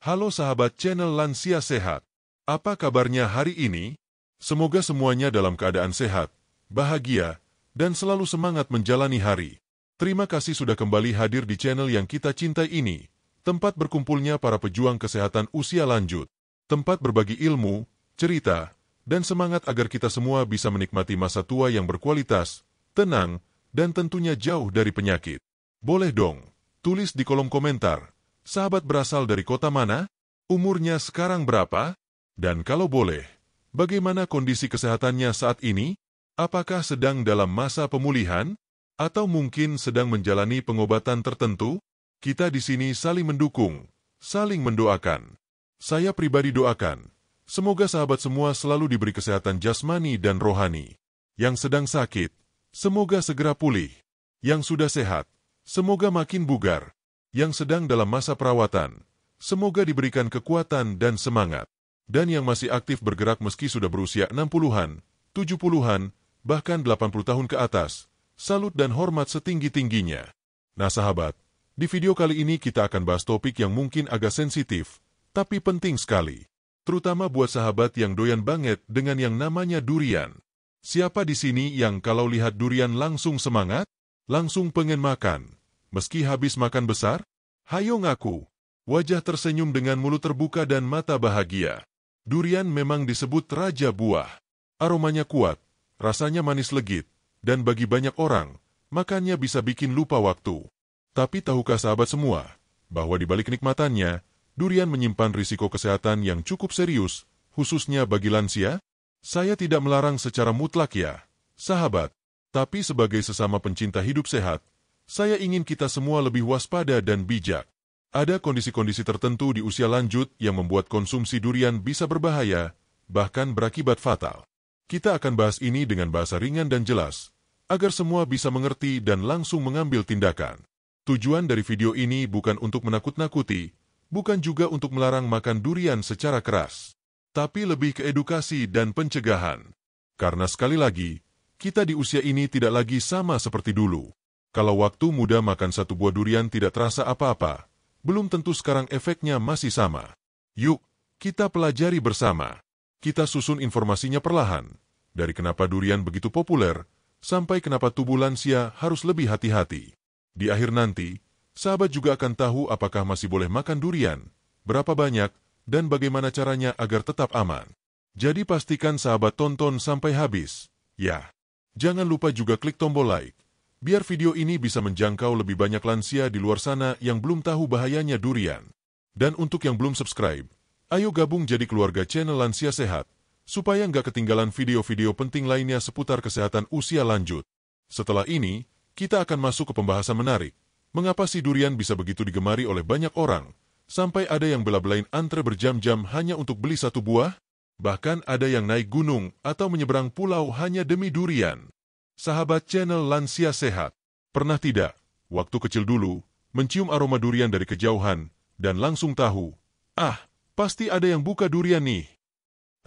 Halo sahabat channel Lansia Sehat. Apa kabarnya hari ini? Semoga semuanya dalam keadaan sehat, bahagia, dan selalu semangat menjalani hari. Terima kasih sudah kembali hadir di channel yang kita cintai ini, tempat berkumpulnya para pejuang kesehatan usia lanjut. Tempat berbagi ilmu, cerita, dan semangat agar kita semua bisa menikmati masa tua yang berkualitas, tenang, dan tentunya jauh dari penyakit. Boleh dong, tulis di kolom komentar. Sahabat berasal dari kota mana? Umurnya sekarang berapa? Dan kalau boleh, bagaimana kondisi kesehatannya saat ini? Apakah sedang dalam masa pemulihan? Atau mungkin sedang menjalani pengobatan tertentu? Kita di sini saling mendukung, saling mendoakan. Saya pribadi doakan, semoga sahabat semua selalu diberi kesehatan jasmani dan rohani. Yang sedang sakit, semoga segera pulih. Yang sudah sehat, semoga makin bugar. Yang sedang dalam masa perawatan, semoga diberikan kekuatan dan semangat. Dan yang masih aktif bergerak meski sudah berusia 60-an, 70-an, bahkan 80 tahun ke atas, salut dan hormat setinggi-tingginya. Nah sahabat, di video kali ini kita akan bahas topik yang mungkin agak sensitif, tapi penting sekali. Terutama buat sahabat yang doyan banget dengan yang namanya durian. Siapa di sini yang kalau lihat durian langsung semangat? Langsung pengen makan? Meski habis makan besar? Hayo ngaku. Wajah tersenyum dengan mulut terbuka dan mata bahagia. Durian memang disebut raja buah. Aromanya kuat, rasanya manis legit, dan bagi banyak orang, makannya bisa bikin lupa waktu. Tapi tahukah sahabat semua, bahwa di balik kenikmatannya, durian menyimpan risiko kesehatan yang cukup serius, khususnya bagi lansia? Saya tidak melarang secara mutlak ya, sahabat. Tapi sebagai sesama pencinta hidup sehat, saya ingin kita semua lebih waspada dan bijak. Ada kondisi-kondisi tertentu di usia lanjut yang membuat konsumsi durian bisa berbahaya, bahkan berakibat fatal. Kita akan bahas ini dengan bahasa ringan dan jelas, agar semua bisa mengerti dan langsung mengambil tindakan. Tujuan dari video ini bukan untuk menakut-nakuti, bukan juga untuk melarang makan durian secara keras, tapi lebih ke edukasi dan pencegahan. Karena sekali lagi, kita di usia ini tidak lagi sama seperti dulu. Kalau waktu muda makan satu buah durian tidak terasa apa-apa, belum tentu sekarang efeknya masih sama. Yuk, kita pelajari bersama. Kita susun informasinya perlahan, dari kenapa durian begitu populer, sampai kenapa tubuh lansia harus lebih hati-hati. Di akhir nanti, sahabat juga akan tahu apakah masih boleh makan durian, berapa banyak, dan bagaimana caranya agar tetap aman. Jadi pastikan sahabat tonton sampai habis. Ya, jangan lupa juga klik tombol like, biar video ini bisa menjangkau lebih banyak lansia di luar sana yang belum tahu bahayanya durian. Dan untuk yang belum subscribe, ayo gabung jadi keluarga channel Lansia Sehat, supaya nggak ketinggalan video-video penting lainnya seputar kesehatan usia lanjut. Setelah ini, kita akan masuk ke pembahasan menarik. Mengapa si durian bisa begitu digemari oleh banyak orang, sampai ada yang bela-belain antre berjam-jam hanya untuk beli satu buah? Bahkan ada yang naik gunung atau menyeberang pulau hanya demi durian. Sahabat channel Lansia Sehat, pernah tidak, waktu kecil dulu, mencium aroma durian dari kejauhan, dan langsung tahu, pasti ada yang buka durian nih.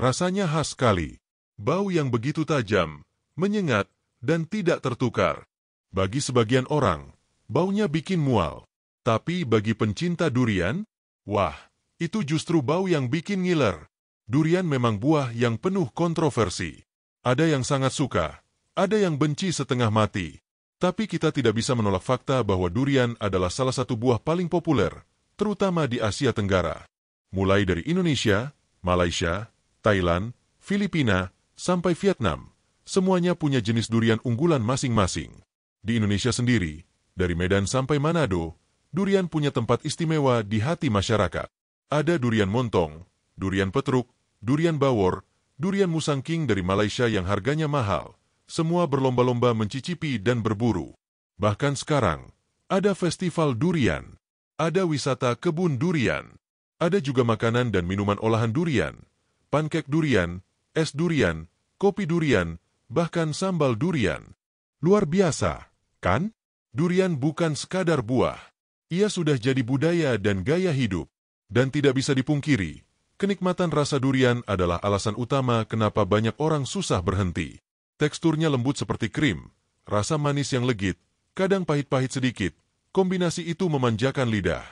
Rasanya khas sekali, bau yang begitu tajam, menyengat, dan tidak tertukar. Bagi sebagian orang, baunya bikin mual. Tapi bagi pencinta durian, wah, itu justru bau yang bikin ngiler. Durian memang buah yang penuh kontroversi. Ada yang sangat suka, ada yang benci setengah mati. Tapi kita tidak bisa menolak fakta bahwa durian adalah salah satu buah paling populer, terutama di Asia Tenggara. Mulai dari Indonesia, Malaysia, Thailand, Filipina, sampai Vietnam, semuanya punya jenis durian unggulan masing-masing. Di Indonesia sendiri, dari Medan sampai Manado, durian punya tempat istimewa di hati masyarakat. Ada durian montong, durian petruk, durian bawor, durian musangking dari Malaysia yang harganya mahal. Semua berlomba-lomba mencicipi dan berburu. Bahkan sekarang, ada festival durian, ada wisata kebun durian, ada juga makanan dan minuman olahan durian, pankek durian, es durian, kopi durian, bahkan sambal durian. Luar biasa, kan? Durian bukan sekadar buah. Ia sudah jadi budaya dan gaya hidup. Dan tidak bisa dipungkiri, kenikmatan rasa durian adalah alasan utama kenapa banyak orang susah berhenti. Teksturnya lembut seperti krim, rasa manis yang legit, kadang pahit-pahit sedikit, kombinasi itu memanjakan lidah.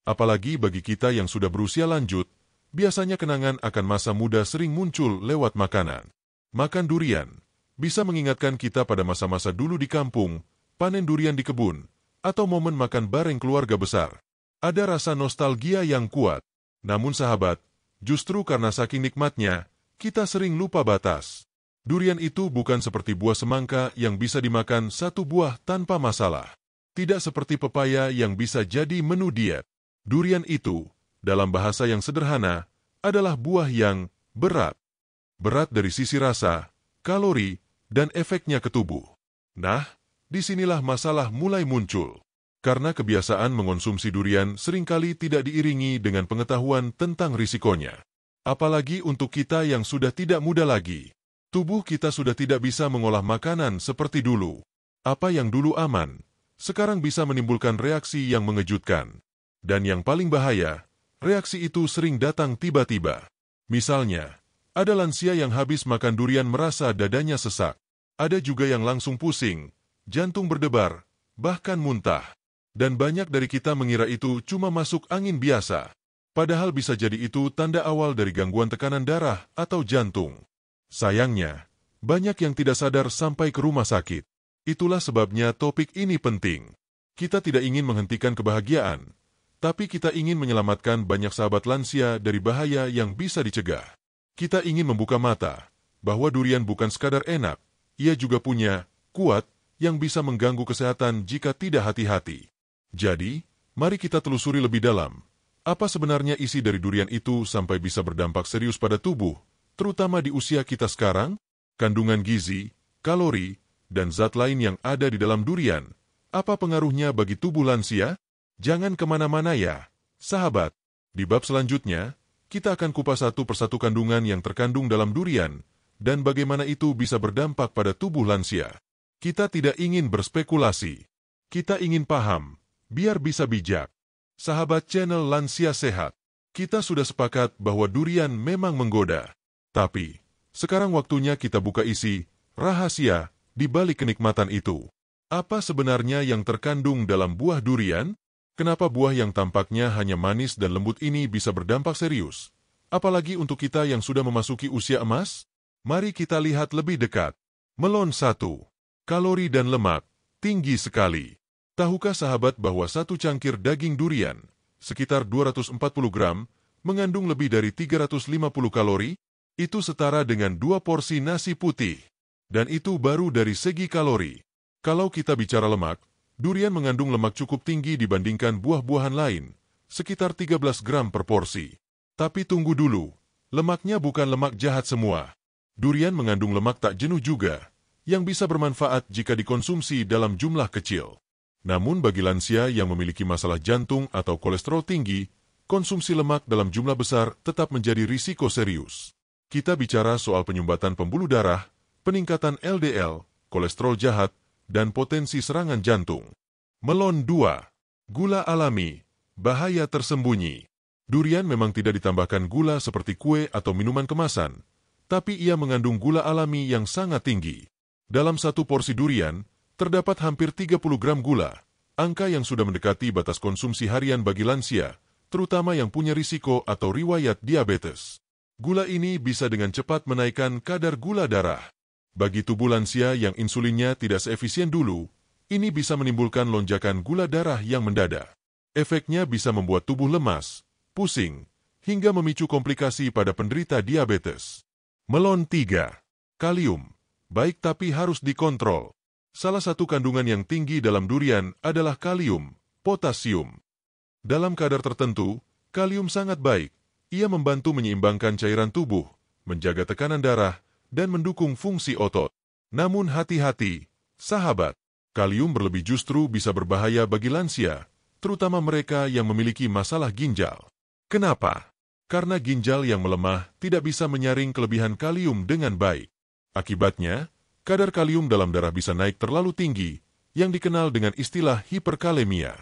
Apalagi bagi kita yang sudah berusia lanjut, biasanya kenangan akan masa muda sering muncul lewat makanan. Makan durian bisa mengingatkan kita pada masa-masa dulu di kampung, panen durian di kebun, atau momen makan bareng keluarga besar. Ada rasa nostalgia yang kuat. Namun sahabat, justru karena saking nikmatnya, kita sering lupa batas. Durian itu bukan seperti buah semangka yang bisa dimakan satu buah tanpa masalah. Tidak seperti pepaya yang bisa jadi menu diet. Durian itu, dalam bahasa yang sederhana, adalah buah yang berat. Berat dari sisi rasa, kalori, dan efeknya ke tubuh. Nah, disinilah masalah mulai muncul. Karena kebiasaan mengonsumsi durian seringkali tidak diiringi dengan pengetahuan tentang risikonya. Apalagi untuk kita yang sudah tidak muda lagi. Tubuh kita sudah tidak bisa mengolah makanan seperti dulu. Apa yang dulu aman, sekarang bisa menimbulkan reaksi yang mengejutkan. Dan yang paling bahaya, reaksi itu sering datang tiba-tiba. Misalnya, ada lansia yang habis makan durian merasa dadanya sesak. Ada juga yang langsung pusing, jantung berdebar, bahkan muntah. Dan banyak dari kita mengira itu cuma masuk angin biasa. Padahal bisa jadi itu tanda awal dari gangguan tekanan darah atau jantung. Sayangnya, banyak yang tidak sadar sampai ke rumah sakit. Itulah sebabnya topik ini penting. Kita tidak ingin menghentikan kebahagiaan, tapi kita ingin menyelamatkan banyak sahabat lansia dari bahaya yang bisa dicegah. Kita ingin membuka mata, bahwa durian bukan sekadar enak, ia juga punya, kuat, yang bisa mengganggu kesehatan jika tidak hati-hati. Jadi, mari kita telusuri lebih dalam. Apa sebenarnya isi dari durian itu sampai bisa berdampak serius pada tubuh, terutama di usia kita sekarang? Kandungan gizi, kalori, dan zat lain yang ada di dalam durian. Apa pengaruhnya bagi tubuh lansia? Jangan kemana-mana ya, sahabat. Di bab selanjutnya, kita akan kupas satu persatu kandungan yang terkandung dalam durian, dan bagaimana itu bisa berdampak pada tubuh lansia. Kita tidak ingin berspekulasi. Kita ingin paham, biar bisa bijak. Sahabat channel Lansia Sehat, kita sudah sepakat bahwa durian memang menggoda. Tapi, sekarang waktunya kita buka isi, rahasia, di balik kenikmatan itu. Apa sebenarnya yang terkandung dalam buah durian? Kenapa buah yang tampaknya hanya manis dan lembut ini bisa berdampak serius? Apalagi untuk kita yang sudah memasuki usia emas? Mari kita lihat lebih dekat. Melon 1. Kalori dan lemak, tinggi sekali. Tahukah sahabat bahwa satu cangkir daging durian, sekitar 240 gram, mengandung lebih dari 350 kalori? Itu setara dengan 2 porsi nasi putih. Dan itu baru dari segi kalori. Kalau kita bicara lemak, durian mengandung lemak cukup tinggi dibandingkan buah-buahan lain, sekitar 13 gram per porsi. Tapi tunggu dulu, lemaknya bukan lemak jahat semua. Durian mengandung lemak tak jenuh juga, yang bisa bermanfaat jika dikonsumsi dalam jumlah kecil. Namun bagi lansia yang memiliki masalah jantung atau kolesterol tinggi, konsumsi lemak dalam jumlah besar tetap menjadi risiko serius. Kita bicara soal penyumbatan pembuluh darah, peningkatan LDL, kolesterol jahat, dan potensi serangan jantung. Melon 2. Gula alami, bahaya tersembunyi. Durian memang tidak ditambahkan gula seperti kue atau minuman kemasan, tapi ia mengandung gula alami yang sangat tinggi. Dalam satu porsi durian, terdapat hampir 30 gram gula, angka yang sudah mendekati batas konsumsi harian bagi lansia, terutama yang punya risiko atau riwayat diabetes. Gula ini bisa dengan cepat menaikkan kadar gula darah. Bagi tubuh lansia yang insulinnya tidak seefisien dulu, ini bisa menimbulkan lonjakan gula darah yang mendadak. Efeknya bisa membuat tubuh lemas, pusing, hingga memicu komplikasi pada penderita diabetes. Melon 3. Kalium, baik tapi harus dikontrol. Salah satu kandungan yang tinggi dalam durian adalah kalium, potasium. Dalam kadar tertentu, kalium sangat baik. Ia membantu menyeimbangkan cairan tubuh, menjaga tekanan darah, dan mendukung fungsi otot. Namun hati-hati, sahabat, kalium berlebih justru bisa berbahaya bagi lansia, terutama mereka yang memiliki masalah ginjal. Kenapa? Karena ginjal yang melemah tidak bisa menyaring kelebihan kalium dengan baik. Akibatnya, kadar kalium dalam darah bisa naik terlalu tinggi, yang dikenal dengan istilah hiperkalemia.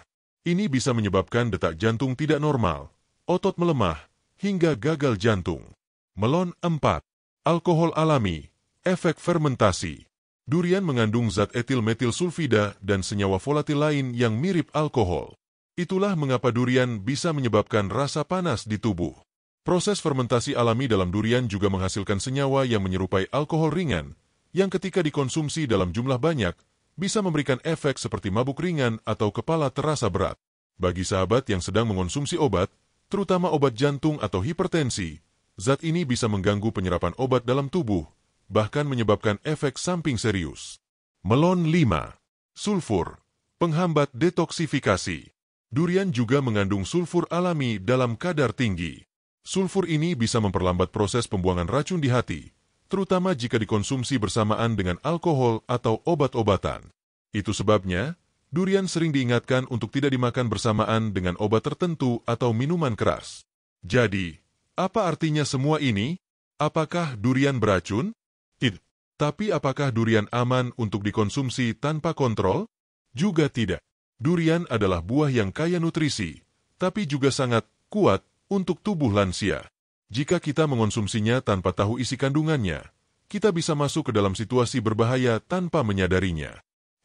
Ini bisa menyebabkan detak jantung tidak normal, otot melemah, hingga gagal jantung. Melon 4. Alkohol alami, efek fermentasi. Durian mengandung zat etil metil sulfida dan senyawa volatil lain yang mirip alkohol. Itulah mengapa durian bisa menyebabkan rasa panas di tubuh. Proses fermentasi alami dalam durian juga menghasilkan senyawa yang menyerupai alkohol ringan, yang ketika dikonsumsi dalam jumlah banyak, bisa memberikan efek seperti mabuk ringan atau kepala terasa berat. Bagi sahabat yang sedang mengonsumsi obat, terutama obat jantung atau hipertensi, zat ini bisa mengganggu penyerapan obat dalam tubuh, bahkan menyebabkan efek samping serius. Melon 5. Sulfur, penghambat detoksifikasi. Durian juga mengandung sulfur alami dalam kadar tinggi. Sulfur ini bisa memperlambat proses pembuangan racun di hati, terutama jika dikonsumsi bersamaan dengan alkohol atau obat-obatan. Itu sebabnya, durian sering diingatkan untuk tidak dimakan bersamaan dengan obat tertentu atau minuman keras. Jadi, apa artinya semua ini? Apakah durian beracun? Tidak. Tapi apakah durian aman untuk dikonsumsi tanpa kontrol? Juga tidak. Durian adalah buah yang kaya nutrisi, tapi juga sangat kuat untuk tubuh lansia. Jika kita mengonsumsinya tanpa tahu isi kandungannya, kita bisa masuk ke dalam situasi berbahaya tanpa menyadarinya.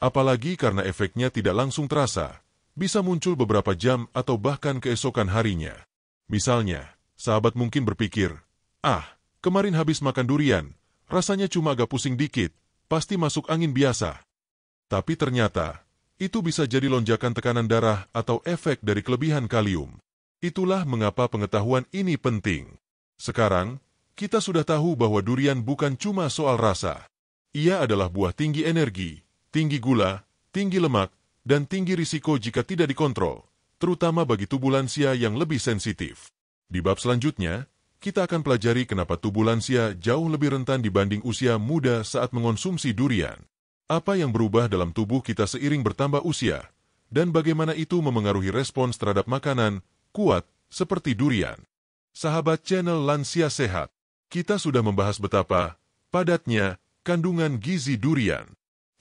Apalagi karena efeknya tidak langsung terasa, bisa muncul beberapa jam atau bahkan keesokan harinya. Misalnya, sahabat mungkin berpikir, kemarin habis makan durian, rasanya cuma agak pusing dikit, pasti masuk angin biasa. Tapi ternyata, itu bisa jadi lonjakan tekanan darah atau efek dari kelebihan kalium. Itulah mengapa pengetahuan ini penting. Sekarang, kita sudah tahu bahwa durian bukan cuma soal rasa. Ia adalah buah tinggi energi, tinggi gula, tinggi lemak, dan tinggi risiko jika tidak dikontrol, terutama bagi tubuh lansia yang lebih sensitif. Di bab selanjutnya, kita akan pelajari kenapa tubuh lansia jauh lebih rentan dibanding usia muda saat mengonsumsi durian. Apa yang berubah dalam tubuh kita seiring bertambah usia, dan bagaimana itu memengaruhi respons terhadap makanan kuat seperti durian. Sahabat channel Lansia Sehat, kita sudah membahas betapa padatnya kandungan gizi durian.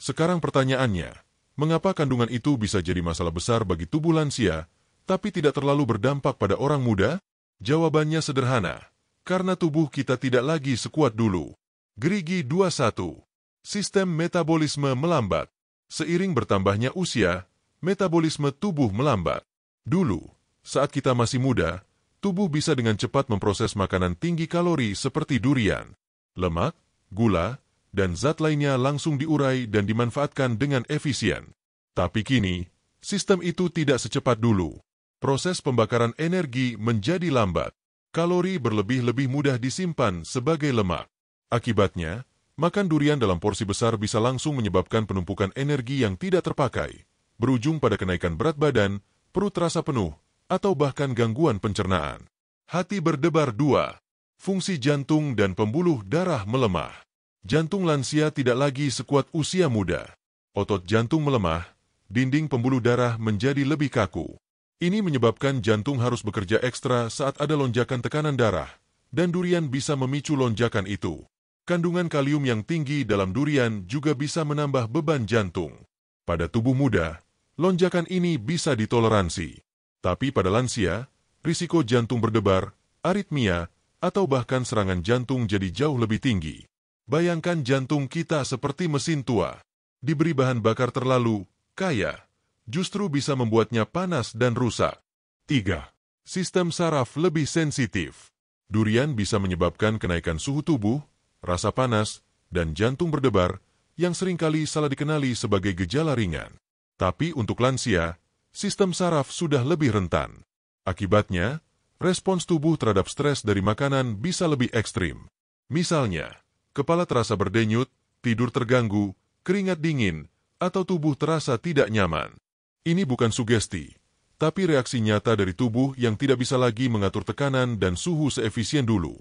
Sekarang pertanyaannya, mengapa kandungan itu bisa jadi masalah besar bagi tubuh lansia, tapi tidak terlalu berdampak pada orang muda? Jawabannya sederhana, karena tubuh kita tidak lagi sekuat dulu. Gerigi 21. Sistem metabolisme melambat. Seiring bertambahnya usia, metabolisme tubuh melambat. Dulu, saat kita masih muda, tubuh bisa dengan cepat memproses makanan tinggi kalori seperti durian. Lemak, gula, dan zat lainnya langsung diurai dan dimanfaatkan dengan efisien. Tapi kini, sistem itu tidak secepat dulu. Proses pembakaran energi menjadi lambat. Kalori berlebih-lebih mudah disimpan sebagai lemak. Akibatnya, makan durian dalam porsi besar bisa langsung menyebabkan penumpukan energi yang tidak terpakai, berujung pada kenaikan berat badan, perut terasa penuh, atau bahkan gangguan pencernaan. Hati berdebar 2. Fungsi jantung dan pembuluh darah melemah. Jantung lansia tidak lagi sekuat usia muda. Otot jantung melemah, dinding pembuluh darah menjadi lebih kaku. Ini menyebabkan jantung harus bekerja ekstra saat ada lonjakan tekanan darah, dan durian bisa memicu lonjakan itu. Kandungan kalium yang tinggi dalam durian juga bisa menambah beban jantung. Pada tubuh muda, lonjakan ini bisa ditoleransi. Tapi pada lansia, risiko jantung berdebar, aritmia, atau bahkan serangan jantung jadi jauh lebih tinggi. Bayangkan jantung kita seperti mesin tua. Diberi bahan bakar terlalu kaya, justru bisa membuatnya panas dan rusak. 3. Sistem saraf lebih sensitif. Durian bisa menyebabkan kenaikan suhu tubuh, rasa panas, dan jantung berdebar, yang seringkali salah dikenali sebagai gejala ringan. Tapi untuk lansia, sistem saraf sudah lebih rentan. Akibatnya, respons tubuh terhadap stres dari makanan bisa lebih ekstrim. Misalnya, kepala terasa berdenyut, tidur terganggu, keringat dingin, atau tubuh terasa tidak nyaman. Ini bukan sugesti, tapi reaksi nyata dari tubuh yang tidak bisa lagi mengatur tekanan dan suhu seefisien dulu.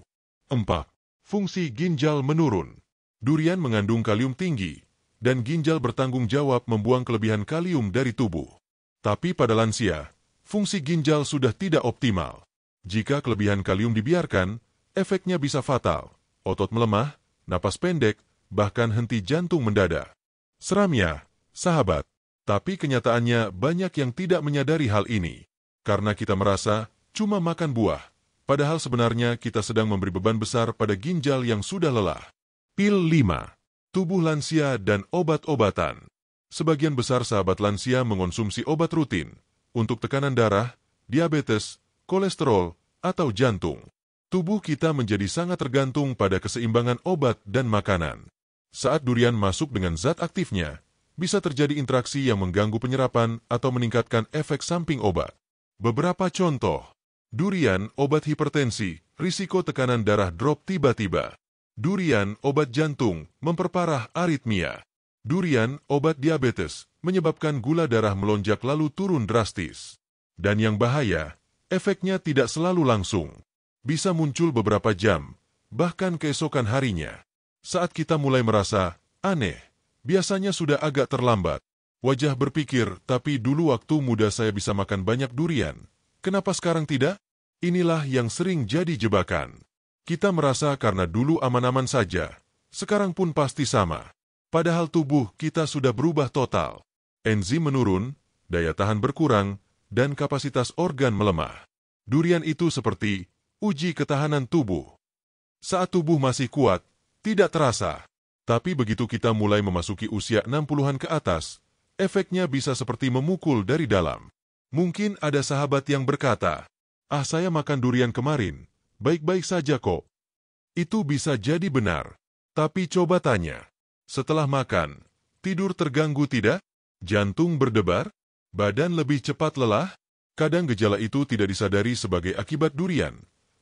4. Fungsi ginjal menurun. Durian mengandung kalium tinggi, dan ginjal bertanggung jawab membuang kelebihan kalium dari tubuh. Tapi pada lansia, fungsi ginjal sudah tidak optimal. Jika kelebihan kalium dibiarkan, efeknya bisa fatal. Otot melemah, napas pendek, bahkan henti jantung mendadak. Seram ya, sahabat. Tapi kenyataannya banyak yang tidak menyadari hal ini. Karena kita merasa cuma makan buah, padahal sebenarnya kita sedang memberi beban besar pada ginjal yang sudah lelah. Pil 5. Tubuh lansia dan obat-obatan. Sebagian besar sahabat lansia mengonsumsi obat rutin, untuk tekanan darah, diabetes, kolesterol, atau jantung. Tubuh kita menjadi sangat tergantung pada keseimbangan obat dan makanan. Saat durian masuk dengan zat aktifnya, bisa terjadi interaksi yang mengganggu penyerapan atau meningkatkan efek samping obat. Beberapa contoh. Durian, obat hipertensi, risiko tekanan darah drop tiba-tiba. Durian, obat jantung, memperparah aritmia. Durian, obat diabetes, menyebabkan gula darah melonjak lalu turun drastis. Dan yang bahaya, efeknya tidak selalu langsung. Bisa muncul beberapa jam, bahkan keesokan harinya. Saat kita mulai merasa aneh, biasanya sudah agak terlambat. Wajah berpikir, tapi dulu waktu muda saya bisa makan banyak durian. Kenapa sekarang tidak? Inilah yang sering jadi jebakan. Kita merasa karena dulu aman-aman saja, sekarang pun pasti sama. Padahal tubuh kita sudah berubah total. Enzim menurun, daya tahan berkurang, dan kapasitas organ melemah. Durian itu seperti uji ketahanan tubuh. Saat tubuh masih kuat, tidak terasa. Tapi begitu kita mulai memasuki usia 60-an ke atas, efeknya bisa seperti memukul dari dalam. Mungkin ada sahabat yang berkata, saya makan durian kemarin, baik-baik saja kok. Itu bisa jadi benar. Tapi coba tanya, setelah makan, tidur terganggu tidak? Jantung berdebar? Badan lebih cepat lelah? Kadang gejala itu tidak disadari sebagai akibat durian.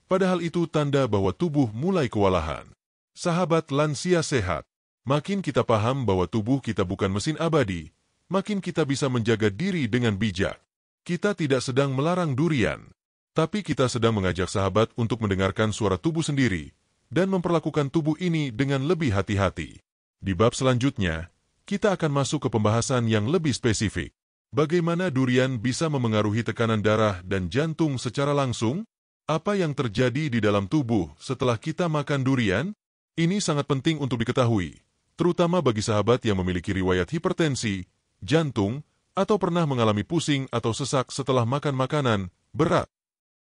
Padahal itu tanda bahwa tubuh mulai kewalahan. Sahabat lansia sehat, makin kita paham bahwa tubuh kita bukan mesin abadi, makin kita bisa menjaga diri dengan bijak. Kita tidak sedang melarang durian, tapi kita sedang mengajak sahabat untuk mendengarkan suara tubuh sendiri dan memperlakukan tubuh ini dengan lebih hati-hati. Di bab selanjutnya, kita akan masuk ke pembahasan yang lebih spesifik. Bagaimana durian bisa memengaruhi tekanan darah dan jantung secara langsung? Apa yang terjadi di dalam tubuh setelah kita makan durian? Ini sangat penting untuk diketahui, terutama bagi sahabat yang memiliki riwayat hipertensi, jantung, atau pernah mengalami pusing atau sesak setelah makan makanan berat.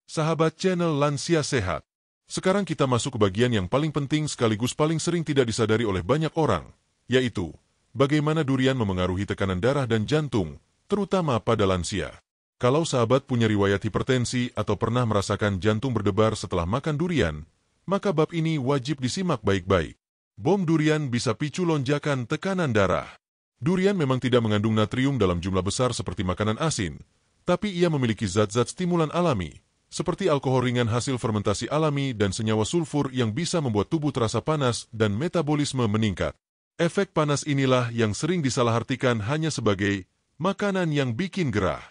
Sahabat channel Lansia Sehat, sekarang kita masuk ke bagian yang paling penting sekaligus paling sering tidak disadari oleh banyak orang, yaitu bagaimana durian memengaruhi tekanan darah dan jantung, terutama pada lansia. Kalau sahabat punya riwayat hipertensi atau pernah merasakan jantung berdebar setelah makan durian, maka bab ini wajib disimak baik-baik. Bom durian bisa picu lonjakan tekanan darah. Durian memang tidak mengandung natrium dalam jumlah besar seperti makanan asin, tapi ia memiliki zat-zat stimulan alami, seperti alkohol ringan hasil fermentasi alami dan senyawa sulfur yang bisa membuat tubuh terasa panas dan metabolisme meningkat. Efek panas inilah yang sering disalahartikan hanya sebagai makanan yang bikin gerah.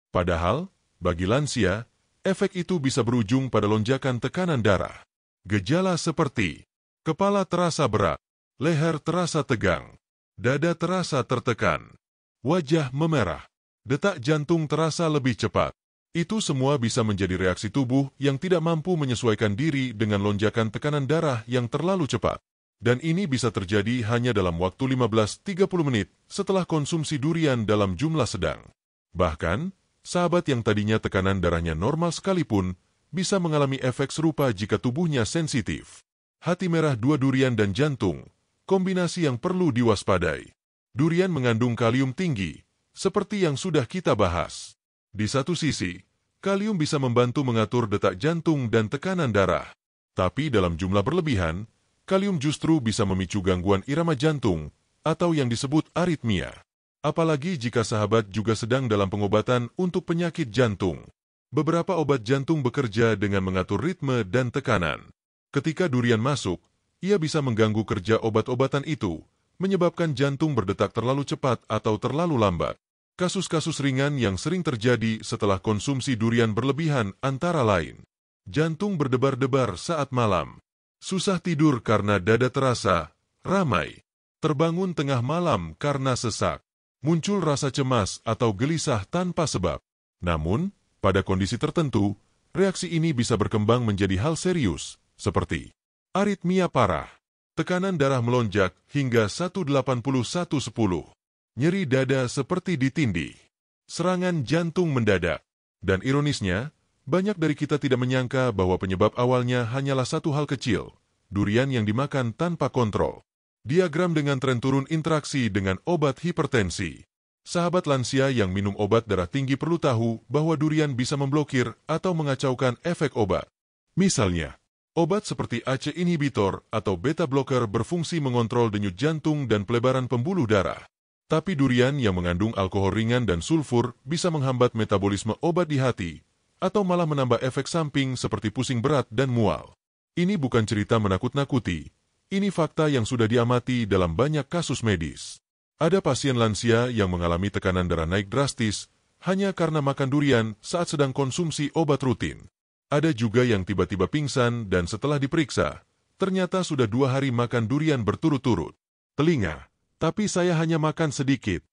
Padahal, bagi lansia, efek itu bisa berujung pada lonjakan tekanan darah. Gejala seperti kepala terasa berat, leher terasa tegang, dada terasa tertekan, wajah memerah, detak jantung terasa lebih cepat. Itu semua bisa menjadi reaksi tubuh yang tidak mampu menyesuaikan diri dengan lonjakan tekanan darah yang terlalu cepat. Dan ini bisa terjadi hanya dalam waktu 15-30 menit setelah konsumsi durian dalam jumlah sedang. Bahkan, sahabat yang tadinya tekanan darahnya normal sekalipun bisa mengalami efek serupa jika tubuhnya sensitif. Hati merah dua durian dan jantung, kombinasi yang perlu diwaspadai. Durian mengandung kalium tinggi, seperti yang sudah kita bahas. Di satu sisi, kalium bisa membantu mengatur detak jantung dan tekanan darah. Tapi dalam jumlah berlebihan, kalium justru bisa memicu gangguan irama jantung atau yang disebut aritmia. Apalagi jika sahabat juga sedang dalam pengobatan untuk penyakit jantung. Beberapa obat jantung bekerja dengan mengatur ritme dan tekanan. Ketika durian masuk, ia bisa mengganggu kerja obat-obatan itu, menyebabkan jantung berdetak terlalu cepat atau terlalu lambat. Kasus-kasus ringan yang sering terjadi setelah konsumsi durian berlebihan antara lain jantung berdebar-debar saat malam, susah tidur karena dada terasa ramai, terbangun tengah malam karena sesak, muncul rasa cemas atau gelisah tanpa sebab. Namun, pada kondisi tertentu, reaksi ini bisa berkembang menjadi hal serius, seperti aritmia parah, tekanan darah melonjak hingga 180/110, nyeri dada seperti ditindih, serangan jantung mendadak. Dan ironisnya, banyak dari kita tidak menyangka bahwa penyebab awalnya hanyalah satu hal kecil, durian yang dimakan tanpa kontrol. Diagram dengan tren turun interaksi dengan obat hipertensi. Sahabat lansia yang minum obat darah tinggi perlu tahu bahwa durian bisa memblokir atau mengacaukan efek obat. Misalnya, obat seperti ACE inhibitor atau beta blocker berfungsi mengontrol denyut jantung dan pelebaran pembuluh darah. Tapi durian yang mengandung alkohol ringan dan sulfur bisa menghambat metabolisme obat di hati, atau malah menambah efek samping seperti pusing berat dan mual. Ini bukan cerita menakut-nakuti, ini fakta yang sudah diamati dalam banyak kasus medis. Ada pasien lansia yang mengalami tekanan darah naik drastis hanya karena makan durian saat sedang konsumsi obat rutin. Ada juga yang tiba-tiba pingsan dan setelah diperiksa, ternyata sudah 2 hari makan durian berturut-turut. Telinga, tapi saya hanya makan sedikit.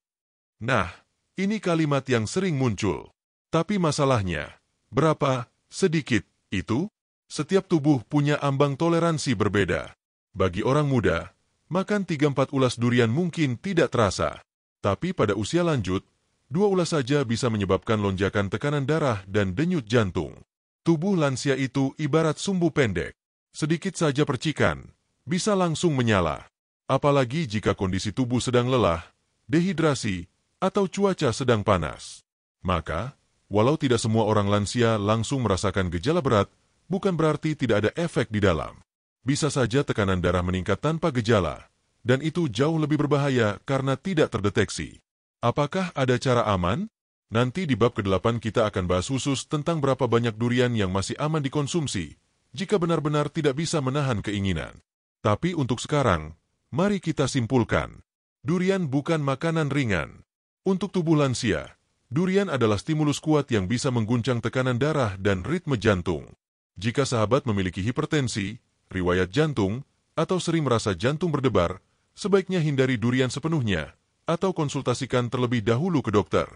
Nah, ini kalimat yang sering muncul. Tapi masalahnya, berapa sedikit itu? Setiap tubuh punya ambang toleransi berbeda. Bagi orang muda, makan 3-4 ulas durian mungkin tidak terasa. Tapi pada usia lanjut, 2 ulas saja bisa menyebabkan lonjakan tekanan darah dan denyut jantung. Tubuh lansia itu ibarat sumbu pendek. Sedikit saja percikan, bisa langsung menyala. Apalagi jika kondisi tubuh sedang lelah, dehidrasi, atau cuaca sedang panas. Maka, walau tidak semua orang lansia langsung merasakan gejala berat, bukan berarti tidak ada efek di dalam. Bisa saja tekanan darah meningkat tanpa gejala, dan itu jauh lebih berbahaya karena tidak terdeteksi. Apakah ada cara aman? Nanti di bab ke-8 kita akan bahas khusus tentang berapa banyak durian yang masih aman dikonsumsi, jika benar-benar tidak bisa menahan keinginan. Tapi untuk sekarang, mari kita simpulkan. Durian bukan makanan ringan. Untuk tubuh lansia, durian adalah stimulus kuat yang bisa mengguncang tekanan darah dan ritme jantung. Jika sahabat memiliki hipertensi, riwayat jantung, atau sering merasa jantung berdebar, sebaiknya hindari durian sepenuhnya, atau konsultasikan terlebih dahulu ke dokter.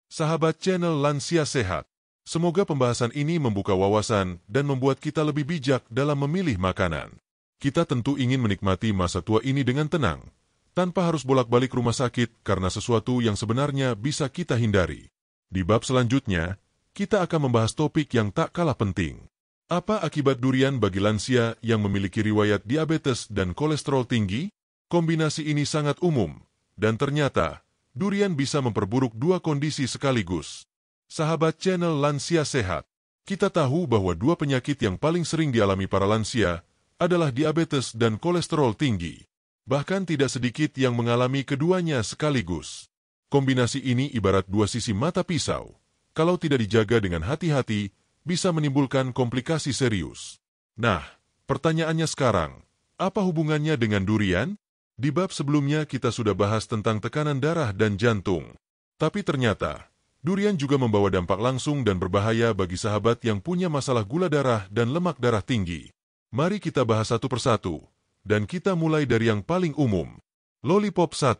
Sahabat channel Lansia Sehat, semoga pembahasan ini membuka wawasan dan membuat kita lebih bijak dalam memilih makanan. Kita tentu ingin menikmati masa tua ini dengan tenang, tanpa harus bolak-balik rumah sakit karena sesuatu yang sebenarnya bisa kita hindari. Di bab selanjutnya, kita akan membahas topik yang tak kalah penting. Apa akibat durian bagi lansia yang memiliki riwayat diabetes dan kolesterol tinggi? Kombinasi ini sangat umum, dan ternyata durian bisa memperburuk 2 kondisi sekaligus. Sahabat channel Lansia Sehat, kita tahu bahwa 2 penyakit yang paling sering dialami para lansia adalah diabetes dan kolesterol tinggi. Bahkan tidak sedikit yang mengalami keduanya sekaligus. Kombinasi ini ibarat 2 sisi mata pisau. Kalau tidak dijaga dengan hati-hati, bisa menimbulkan komplikasi serius. Nah, pertanyaannya sekarang, apa hubungannya dengan durian? Di bab sebelumnya kita sudah bahas tentang tekanan darah dan jantung. Tapi ternyata, durian juga membawa dampak langsung dan berbahaya bagi sahabat yang punya masalah gula darah dan lemak darah tinggi. Mari kita bahas satu persatu, dan kita mulai dari yang paling umum. Lollipop 1.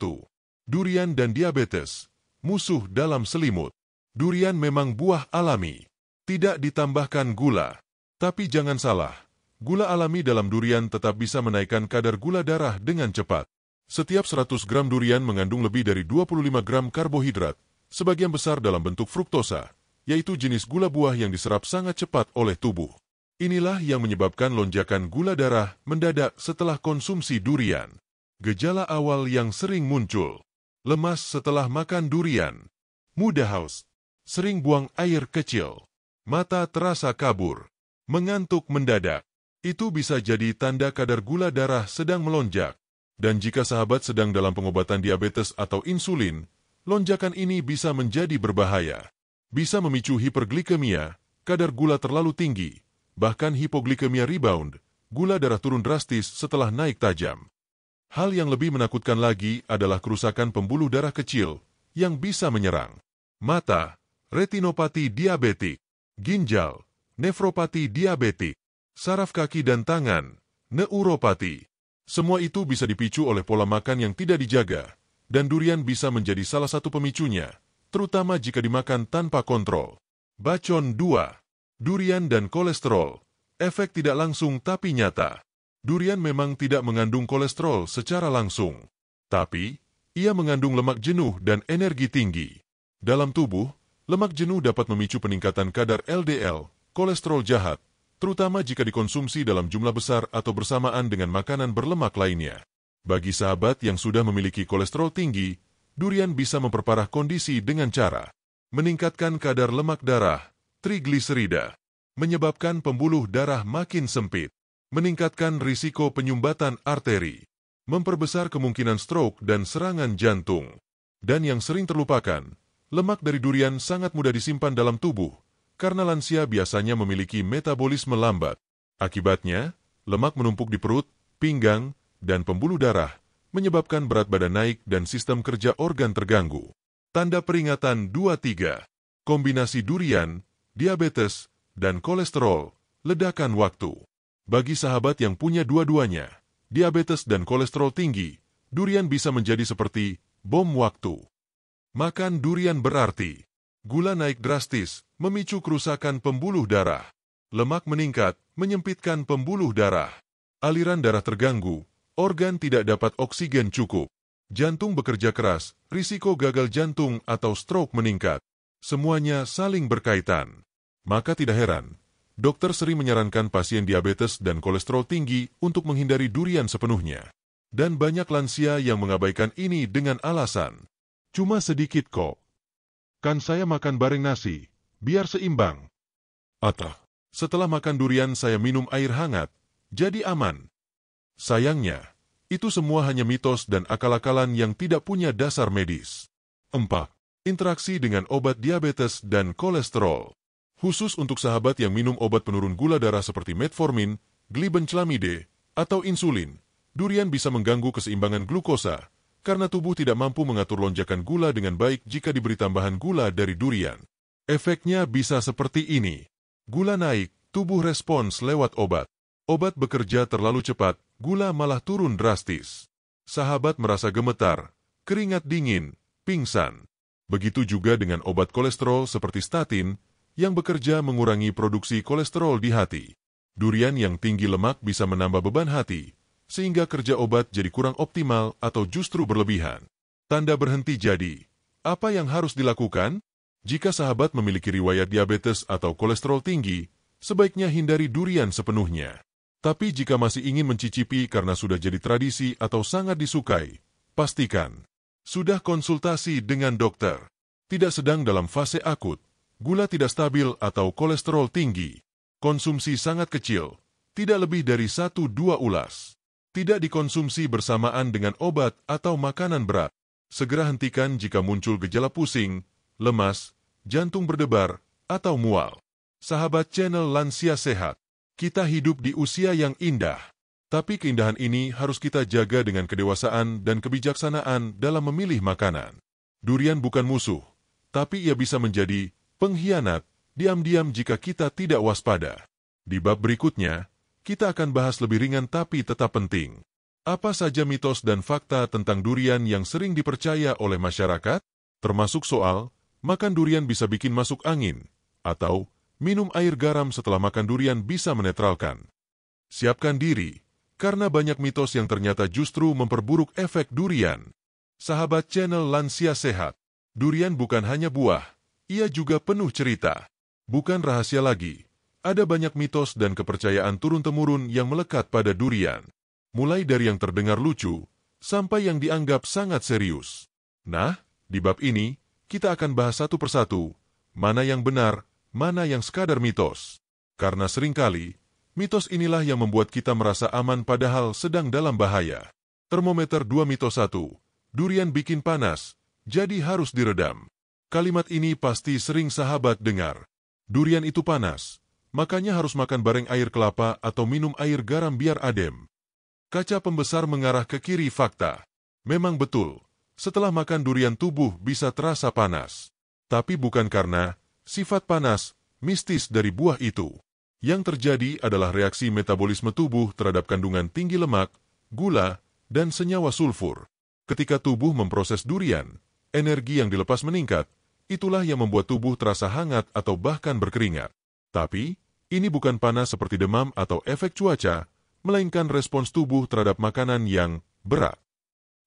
Durian dan diabetes. Musuh dalam selimut. Durian memang buah alami. Tidak ditambahkan gula. Tapi jangan salah, gula alami dalam durian tetap bisa menaikkan kadar gula darah dengan cepat. Setiap 100 gram durian mengandung lebih dari 25 gram karbohidrat, sebagian besar dalam bentuk fruktosa, yaitu jenis gula buah yang diserap sangat cepat oleh tubuh. Inilah yang menyebabkan lonjakan gula darah mendadak setelah konsumsi durian. Gejala awal yang sering muncul. Lemas setelah makan durian. Mudah haus. Sering buang air kecil. Mata terasa kabur. Mengantuk mendadak. Itu bisa jadi tanda kadar gula darah sedang melonjak. Dan jika sahabat sedang dalam pengobatan diabetes atau insulin, lonjakan ini bisa menjadi berbahaya. Bisa memicu hiperglikemia, kadar gula terlalu tinggi, bahkan hipoglikemia rebound, gula darah turun drastis setelah naik tajam. Hal yang lebih menakutkan lagi adalah kerusakan pembuluh darah kecil yang bisa menyerang mata, retinopati diabetik, ginjal, nefropati diabetik, saraf kaki dan tangan, neuropati. Semua itu bisa dipicu oleh pola makan yang tidak dijaga, dan durian bisa menjadi salah satu pemicunya, terutama jika dimakan tanpa kontrol. Bacon 2. Durian dan kolesterol. Efek tidak langsung tapi nyata. Durian memang tidak mengandung kolesterol secara langsung, tapi ia mengandung lemak jenuh dan energi tinggi. Dalam tubuh, lemak jenuh dapat memicu peningkatan kadar LDL, kolesterol jahat, terutama jika dikonsumsi dalam jumlah besar atau bersamaan dengan makanan berlemak lainnya. Bagi sahabat yang sudah memiliki kolesterol tinggi, durian bisa memperparah kondisi dengan cara meningkatkan kadar lemak darah, trigliserida, menyebabkan pembuluh darah makin sempit, meningkatkan risiko penyumbatan arteri, memperbesar kemungkinan stroke dan serangan jantung. Dan yang sering terlupakan, lemak dari durian sangat mudah disimpan dalam tubuh, karena lansia biasanya memiliki metabolisme lambat. Akibatnya, lemak menumpuk di perut, pinggang, dan pembuluh darah, menyebabkan berat badan naik dan sistem kerja organ terganggu. Tanda peringatan 2-3. Kombinasi durian, diabetes, dan kolesterol, ledakan waktu. Bagi sahabat yang punya dua-duanya, diabetes dan kolesterol tinggi, durian bisa menjadi seperti bom waktu. Makan durian berarti gula naik drastis, memicu kerusakan pembuluh darah. Lemak meningkat, menyempitkan pembuluh darah. Aliran darah terganggu, organ tidak dapat oksigen cukup. Jantung bekerja keras, risiko gagal jantung atau stroke meningkat. Semuanya saling berkaitan. Maka tidak heran, dokter sering menyarankan pasien diabetes dan kolesterol tinggi untuk menghindari durian sepenuhnya. Dan banyak lansia yang mengabaikan ini dengan alasan, cuma sedikit kok. Kan saya makan bareng nasi, biar seimbang. Atau, setelah makan durian saya minum air hangat, jadi aman. Sayangnya, itu semua hanya mitos dan akal-akalan yang tidak punya dasar medis. 4. Interaksi dengan obat diabetes dan kolesterol. Khusus untuk sahabat yang minum obat penurun gula darah seperti metformin, glibenclamide, atau insulin, durian bisa mengganggu keseimbangan glukosa, karena tubuh tidak mampu mengatur lonjakan gula dengan baik jika diberi tambahan gula dari durian. Efeknya bisa seperti ini. Gula naik, tubuh respons lewat obat. Obat bekerja terlalu cepat, gula malah turun drastis. Sahabat merasa gemetar, keringat dingin, pingsan. Begitu juga dengan obat kolesterol seperti statin, yang bekerja mengurangi produksi kolesterol di hati. Durian yang tinggi lemak bisa menambah beban hati, sehingga kerja obat jadi kurang optimal atau justru berlebihan. Tanda berhenti jadi, apa yang harus dilakukan? Jika sahabat memiliki riwayat diabetes atau kolesterol tinggi, sebaiknya hindari durian sepenuhnya. Tapi jika masih ingin mencicipi karena sudah jadi tradisi atau sangat disukai, pastikan sudah konsultasi dengan dokter. Tidak sedang dalam fase akut, gula tidak stabil atau kolesterol tinggi. Konsumsi sangat kecil, tidak lebih dari 1-2 ulas. Tidak dikonsumsi bersamaan dengan obat atau makanan berat. Segera hentikan jika muncul gejala pusing, lemas, jantung berdebar, atau mual. Sahabat channel Lansia Sehat, kita hidup di usia yang indah. Tapi keindahan ini harus kita jaga dengan kedewasaan dan kebijaksanaan dalam memilih makanan. Durian bukan musuh, tapi ia bisa menjadi pengkhianat, diam-diam jika kita tidak waspada. Di bab berikutnya, kita akan bahas lebih ringan tapi tetap penting. Apa saja mitos dan fakta tentang durian yang sering dipercaya oleh masyarakat? Termasuk soal, makan durian bisa bikin masuk angin, atau minum air garam setelah makan durian bisa menetralkan. Siapkan diri, karena banyak mitos yang ternyata justru memperburuk efek durian. Sahabat channel Lansia Sehat, durian bukan hanya buah, ia juga penuh cerita. Bukan rahasia lagi, ada banyak mitos dan kepercayaan turun-temurun yang melekat pada durian. Mulai dari yang terdengar lucu, sampai yang dianggap sangat serius. Nah, di bab ini, kita akan bahas satu persatu, mana yang benar, mana yang sekadar mitos. Karena seringkali, mitos inilah yang membuat kita merasa aman padahal sedang dalam bahaya. Termometer 2 mitos 1. Durian bikin panas, jadi harus diredam. Kalimat ini pasti sering sahabat dengar. Durian itu panas, makanya harus makan bareng air kelapa atau minum air garam biar adem. Kaca pembesar mengarah ke kiri fakta. Memang betul, setelah makan durian tubuh bisa terasa panas. Tapi bukan karena sifat panas, mistis dari buah itu. Yang terjadi adalah reaksi metabolisme tubuh terhadap kandungan tinggi lemak, gula, dan senyawa sulfur. Ketika tubuh memproses durian, energi yang dilepas meningkat, itulah yang membuat tubuh terasa hangat atau bahkan berkeringat. Tapi, ini bukan panas seperti demam atau efek cuaca, melainkan respons tubuh terhadap makanan yang berat.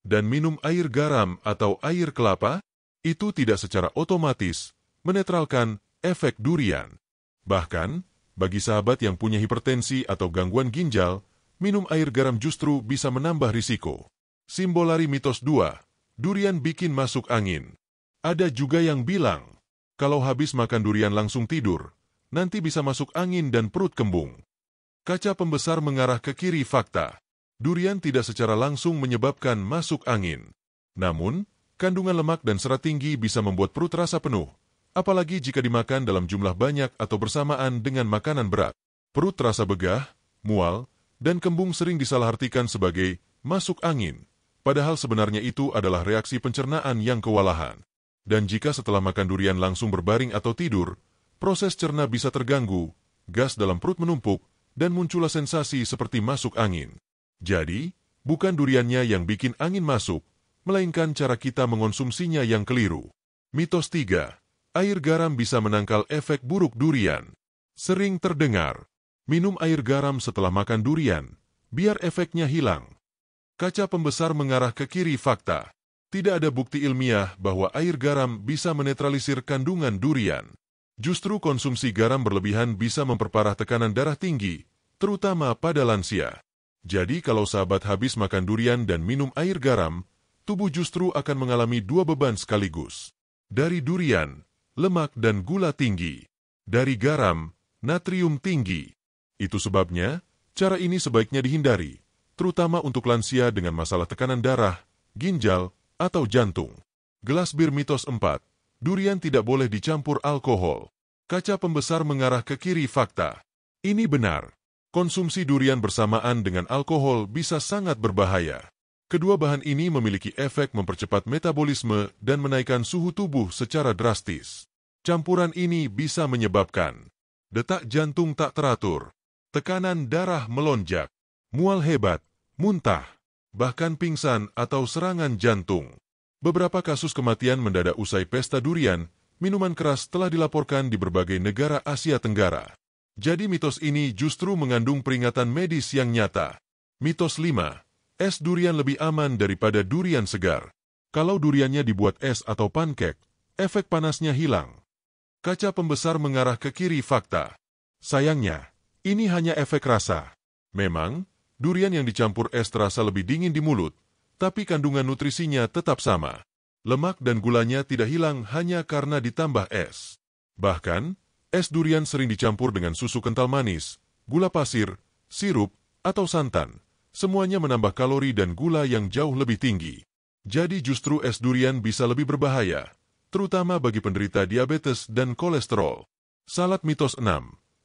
Dan minum air garam atau air kelapa, itu tidak secara otomatis menetralkan efek durian. Bahkan, bagi sahabat yang punya hipertensi atau gangguan ginjal, minum air garam justru bisa menambah risiko. Simbolari mitos 2. durian bikin masuk angin. Ada juga yang bilang, kalau habis makan durian langsung tidur, nanti bisa masuk angin dan perut kembung. Kaca pembesar mengarah ke kiri fakta. Durian tidak secara langsung menyebabkan masuk angin. Namun, kandungan lemak dan serat tinggi bisa membuat perut rasa penuh, apalagi jika dimakan dalam jumlah banyak atau bersamaan dengan makanan berat. Perut terasa begah, mual, dan kembung sering disalahartikan sebagai masuk angin, padahal sebenarnya itu adalah reaksi pencernaan yang kewalahan. Dan jika setelah makan durian langsung berbaring atau tidur, proses cerna bisa terganggu, gas dalam perut menumpuk, dan muncullah sensasi seperti masuk angin. Jadi, bukan duriannya yang bikin angin masuk, melainkan cara kita mengonsumsinya yang keliru. Mitos 3. Air garam bisa menangkal efek buruk durian. Sering terdengar, minum air garam setelah makan durian, biar efeknya hilang. Kaca pembesar mengarah ke kiri fakta. Tidak ada bukti ilmiah bahwa air garam bisa menetralisir kandungan durian. Justru konsumsi garam berlebihan bisa memperparah tekanan darah tinggi, terutama pada lansia. Jadi kalau sahabat habis makan durian dan minum air garam, tubuh justru akan mengalami dua beban sekaligus. Dari durian, lemak dan gula tinggi. Dari garam, natrium tinggi. Itu sebabnya, cara ini sebaiknya dihindari, terutama untuk lansia dengan masalah tekanan darah, ginjal, atau jantung. Gelas bir mitos 4. Durian tidak boleh dicampur alkohol. Kaca pembesar mengarah ke kiri fakta. Ini benar. Konsumsi durian bersamaan dengan alkohol bisa sangat berbahaya. Kedua bahan ini memiliki efek mempercepat metabolisme dan menaikkan suhu tubuh secara drastis. Campuran ini bisa menyebabkan detak jantung tak teratur, tekanan darah melonjak, mual hebat, muntah, bahkan pingsan atau serangan jantung. Beberapa kasus kematian mendadak usai pesta durian, minuman keras telah dilaporkan di berbagai negara Asia Tenggara. Jadi mitos ini justru mengandung peringatan medis yang nyata. Mitos 5. Es durian lebih aman daripada durian segar. Kalau duriannya dibuat es atau pancake, efek panasnya hilang. Kaca pembesar mengarah ke kiri fakta. Sayangnya, ini hanya efek rasa. Memang, durian yang dicampur es terasa lebih dingin di mulut, tapi kandungan nutrisinya tetap sama. Lemak dan gulanya tidak hilang hanya karena ditambah es. Bahkan, es durian sering dicampur dengan susu kental manis, gula pasir, sirup, atau santan. Semuanya menambah kalori dan gula yang jauh lebih tinggi. Jadi justru es durian bisa lebih berbahaya, terutama bagi penderita diabetes dan kolesterol. Salad mitos 6.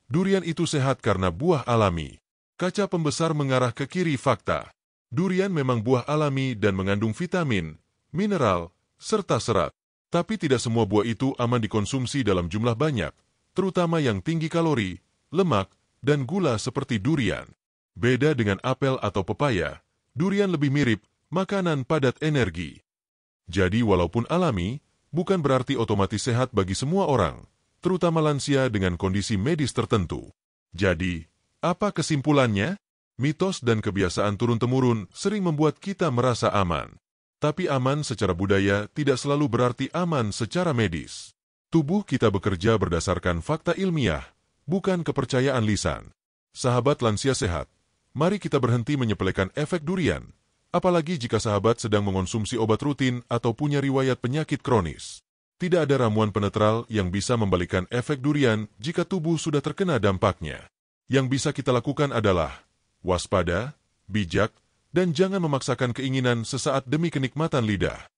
Durian itu sehat karena buah alami. Kaca pembesar mengarah ke kiri fakta. Durian memang buah alami dan mengandung vitamin, mineral, serta serat. Tapi tidak semua buah itu aman dikonsumsi dalam jumlah banyak, terutama yang tinggi kalori, lemak, dan gula seperti durian. Beda dengan apel atau pepaya, durian lebih mirip makanan padat energi. Jadi walaupun alami, bukan berarti otomatis sehat bagi semua orang, terutama lansia dengan kondisi medis tertentu. Jadi, apa kesimpulannya? Mitos dan kebiasaan turun-temurun sering membuat kita merasa aman. Tapi aman secara budaya tidak selalu berarti aman secara medis. Tubuh kita bekerja berdasarkan fakta ilmiah, bukan kepercayaan lisan. Sahabat lansia sehat, mari kita berhenti menyepelekan efek durian, apalagi jika sahabat sedang mengonsumsi obat rutin atau punya riwayat penyakit kronis. Tidak ada ramuan penetral yang bisa membalikkan efek durian jika tubuh sudah terkena dampaknya. Yang bisa kita lakukan adalah waspada, bijak, dan jangan memaksakan keinginan sesaat demi kenikmatan lidah.